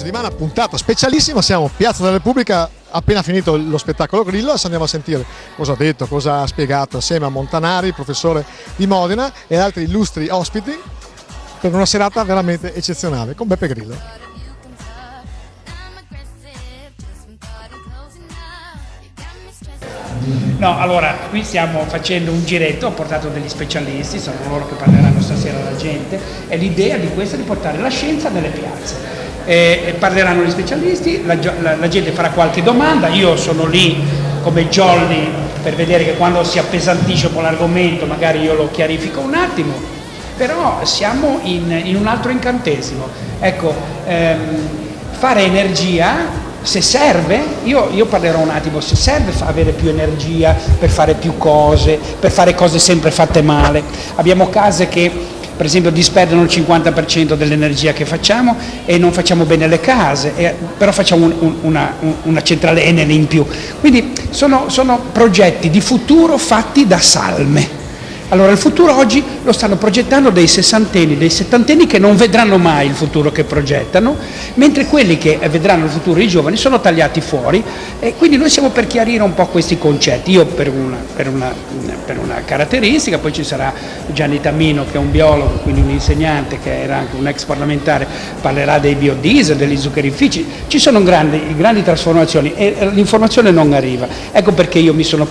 settimana puntata specialissima, siamo a Piazza della Repubblica, appena finito lo spettacolo Grillo, adesso andiamo a sentire cosa ha detto, cosa ha spiegato assieme a Montanari, professore di Modena, e altri illustri ospiti per una serata veramente eccezionale con Beppe Grillo. No, allora, qui stiamo facendo un giretto, ho portato degli specialisti, sono loro che parleranno stasera alla gente, e l'idea di questo è di portare la scienza nelle piazze. Parleranno gli specialisti, la gente farà qualche domanda, io sono lì come jolly per vedere che quando si appesantisce un po' l'argomento magari io lo chiarifico un attimo, però siamo in un altro incantesimo. Ecco, fare energia, se serve, io parlerò un attimo, se serve avere più energia per fare più cose, per fare cose sempre fatte male. Abbiamo case che per esempio disperdono il 50% dell'energia che facciamo e non facciamo bene le case, però facciamo una centrale Enel in più. Quindi sono progetti di futuro fatti da salme. Allora il futuro oggi lo stanno progettando dei sessantenni, dei settantenni che non vedranno mai il futuro che progettano, mentre quelli che vedranno il futuro, i giovani, sono tagliati fuori, e quindi noi siamo per chiarire un po' questi concetti. Io per una caratteristica, poi ci sarà Gianni Tamino che è un biologo, quindi un insegnante che era anche un ex parlamentare, parlerà dei biodiesel, degli zuccherifici. Ci sono grandi trasformazioni e l'informazione non arriva. Ecco perché io mi sono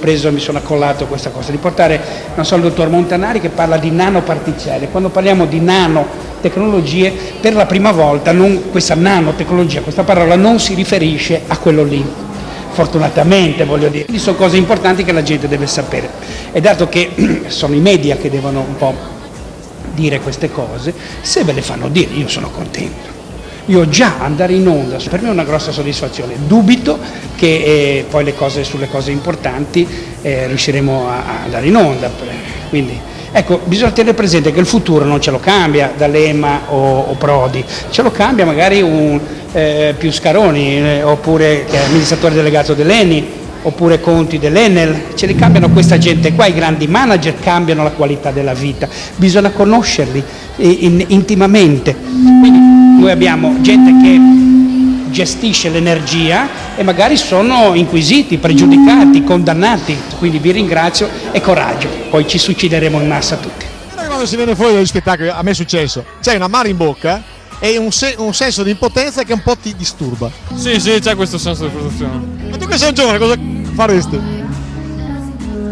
accollato questa cosa di portare, non so, il dottor Montanari che parla di nanoparticelle. Quando parliamo di nanotecnologie, per la prima volta questa nanotecnologia, questa parola non si riferisce a quello lì, fortunatamente, voglio dire. Quindi sono cose importanti che la gente deve sapere, e dato che sono i media che devono un po' dire queste cose, se ve le fanno dire io sono contento. Io già andare in onda per me è una grossa soddisfazione. Dubito che poi sulle cose importanti riusciremo a andare in onda. Quindi ecco, bisogna tenere presente che il futuro non ce lo cambia D'Alema o Prodi, ce lo cambia magari più Scaroni, oppure che è amministratore delegato dell'ENI, oppure Conti dell'Enel. Ce li cambiano questa gente qua. I grandi manager cambiano la qualità della vita, bisogna conoscerli intimamente. Quindi noi abbiamo gente che gestisce l'energia e magari sono inquisiti, pregiudicati, condannati, quindi vi ringrazio e coraggio, poi ci suicideremo in massa tutti. Quando si viene fuori dagli spettacoli, a me è successo, c'è una mare in bocca e un senso di impotenza che un po' ti disturba. Sì, c'è questo senso di frustrazione. Ma tu che sei un giovane, cosa faresti?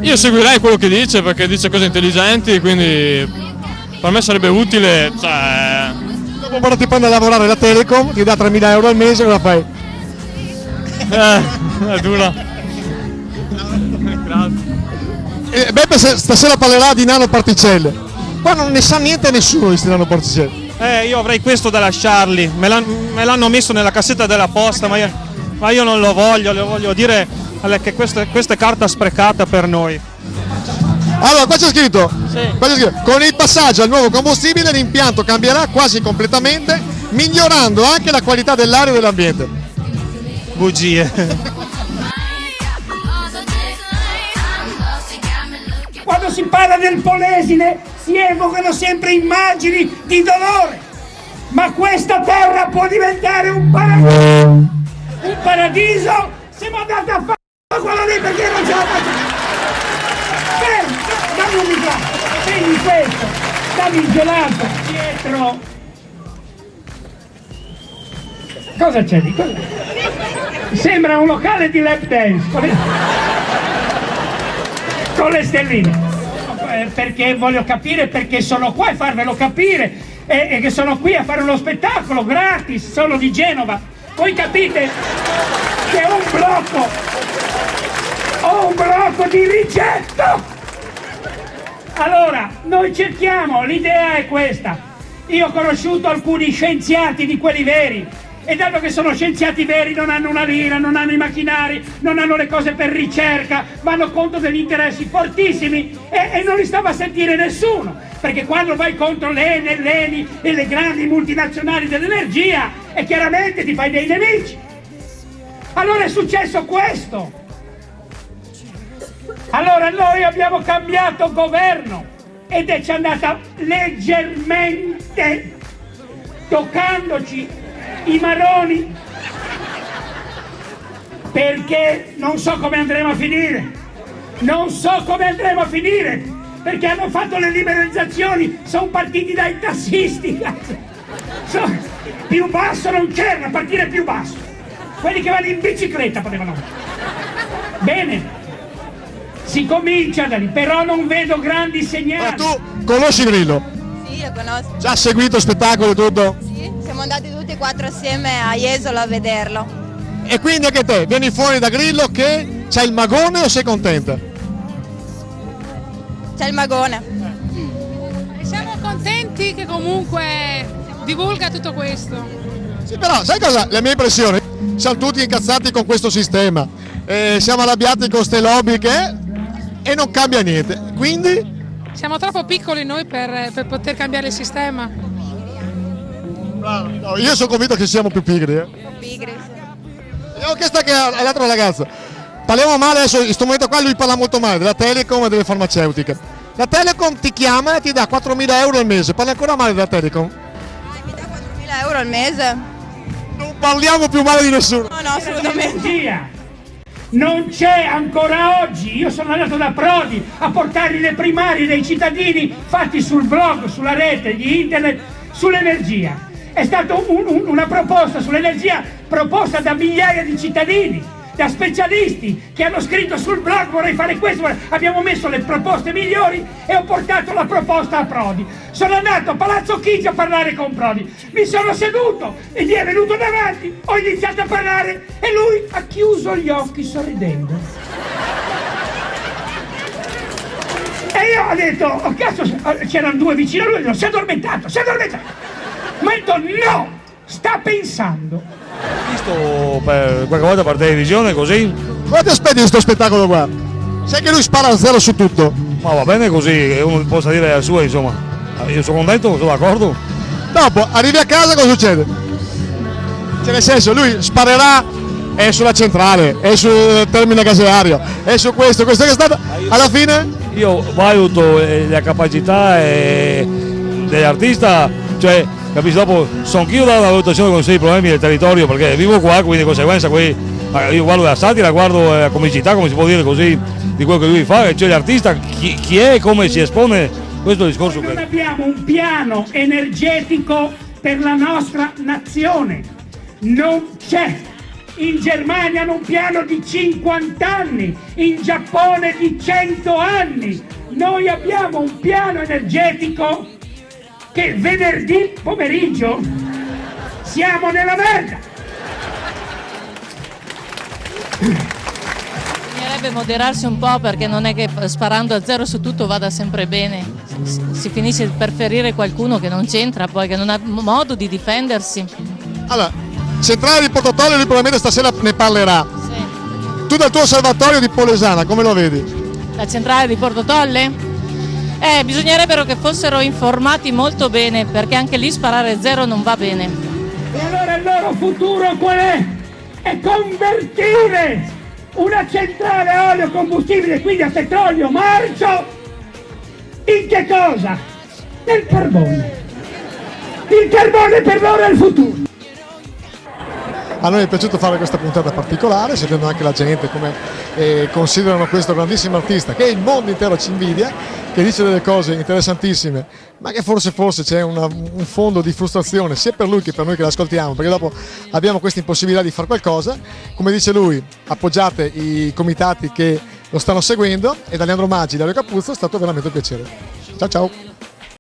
Io seguirei quello che dice, perché dice cose intelligenti, quindi per me sarebbe utile, Dopo quando ti prende a lavorare la Telecom, ti dà 3.000 euro al mese, cosa fai? È dura. Grazie. Beppe stasera parlerà di nanoparticelle. Qua non ne sa niente nessuno di queste nanoparticelle. Io avrei questo da lasciarli, me l'hanno messo nella cassetta della posta, ma io non lo voglio dire che questa è carta sprecata per noi. Allora, qua c'è scritto, con il passaggio al nuovo combustibile l'impianto cambierà quasi completamente, migliorando anche la qualità dell'aria e dell'ambiente. Bugie. Quando si parla del Polesine si evocano sempre immagini di dolore, ma questa terra può diventare un paradiso se mandate a fare quello lì, perché non ce la faccio. Dammi un microfono, prendi questo, dammi il gelato dietro. Cosa c'è di cosa? Sembra un locale di lap dance con le stelline. Perché voglio capire perché sono qua e farvelo capire, e che sono qui a fare uno spettacolo gratis, solo di Genova. Voi capite che è un blocco di rigetto. Allora, noi cerchiamo, l'idea è questa. Io ho conosciuto alcuni scienziati di quelli veri, e dato che sono scienziati veri non hanno una lira, non hanno i macchinari, non hanno le cose per ricerca, vanno contro degli interessi fortissimi e non li stava a sentire nessuno, perché quando vai contro l'Enel, l'ENI e le grandi multinazionali dell'energia e chiaramente ti fai dei nemici. Allora è successo questo. Allora noi abbiamo cambiato governo ed ci è andata leggermente toccandoci i maroni, perché non so come andremo a finire, non so come andremo a finire, perché hanno fatto le liberalizzazioni, sono partiti dai tassisti, più basso non c'era, partire più basso, quelli che vanno in bicicletta potevano. Bene, si comincia da lì, però non vedo grandi segnali. Ma tu conosci Grillo? Sì, lo conosco. Già has seguito spettacolo e tutto? Sì, siamo andati tutti e quattro assieme a Jesolo a vederlo. E quindi anche te, vieni fuori da Grillo che c'hai il magone o sei contenta? C'è il magone. Siamo contenti che comunque divulga tutto questo. Sì, però sai cosa? La mia impressione, siamo tutti incazzati con questo sistema, siamo arrabbiati con ste lobby e non cambia niente, quindi Siamo troppo piccoli noi per poter cambiare il sistema. no, io sono convinto che siamo più pigri. Pigri. Ho chiesto anche all'altra ragazza, parliamo male adesso, in questo momento qua lui parla molto male della Telecom e delle farmaceutiche. La Telecom ti chiama e ti dà 4.000 euro al mese, parli ancora male della Telecom? Mi dà 4.000 euro al mese? Non parliamo più male di nessuno. No, assolutamente. L'energia non c'è ancora oggi. Io sono andato da Prodi a portargli le primarie dei cittadini fatti sul blog, sulla rete, di internet, sull'energia. È stata una proposta sull'energia proposta da migliaia di cittadini, da specialisti che hanno scritto sul blog vorrei fare questo, abbiamo messo le proposte migliori e ho portato la proposta a Prodi. Sono andato a Palazzo Chigi a parlare con Prodi, mi sono seduto e gli è venuto davanti, ho iniziato a parlare e lui ha chiuso gli occhi sorridendo. E io ho detto, oh cazzo, c'erano due vicino a lui, ho detto, si è addormentato. Ma ho detto no, sta pensando. Visto per qualche volta per televisione così, Cosa ti aspetti di questo spettacolo qua? Sai che lui spara a zero su tutto. ma va bene così, uno possa dire la sua, insomma. Io sono contento, sono d'accordo. Dopo, arrivi a casa, cosa succede? Cioè nel senso, lui sparerà, è sulla centrale, è sul termine caseario, è su questo che è stato. Alla fine? Io valuto la capacità dell'artista, cioè, capisci, dopo sono anch'io da una valutazione con i problemi del territorio, perché vivo qua, quindi di conseguenza io guardo la satira, guardo la comicità, come si può dire così, di quello che lui fa, cioè l'artista chi è e come si espone, questo è il discorso. Non abbiamo un piano energetico per la nostra nazione, non c'è. In Germania hanno un piano di 50 anni, in Giappone di 100 anni. Noi abbiamo un piano energetico che venerdì pomeriggio siamo nella merda. Bisognerebbe moderarsi un po' perché non è che sparando a zero su tutto vada sempre bene, si finisce per ferire qualcuno che non c'entra, poi che non ha modo di difendersi. Allora, centrale di Portotolle, lui probabilmente stasera ne parlerà. Sì. Tu dal tuo osservatorio di Polesana, come lo vedi? La centrale di Portotolle? Bisognerebbero che fossero informati molto bene perché anche lì sparare a zero non va bene. E allora il loro futuro qual è? È convertire una centrale a olio combustibile, quindi a petrolio marcio, in che cosa? Nel carbone. Il carbone per loro è il futuro. A noi è piaciuto fare questa puntata particolare, sentendo anche la gente come considerano questo grandissimo artista che il mondo intero ci invidia, che dice delle cose interessantissime, ma che forse c'è un fondo di frustrazione sia per lui che per noi che l'ascoltiamo, perché dopo abbiamo questa impossibilità di fare qualcosa. Come dice lui, appoggiate i comitati che lo stanno seguendo, e da Leandro Maggi, Dario Capuzzo, è stato veramente un piacere. Ciao ciao!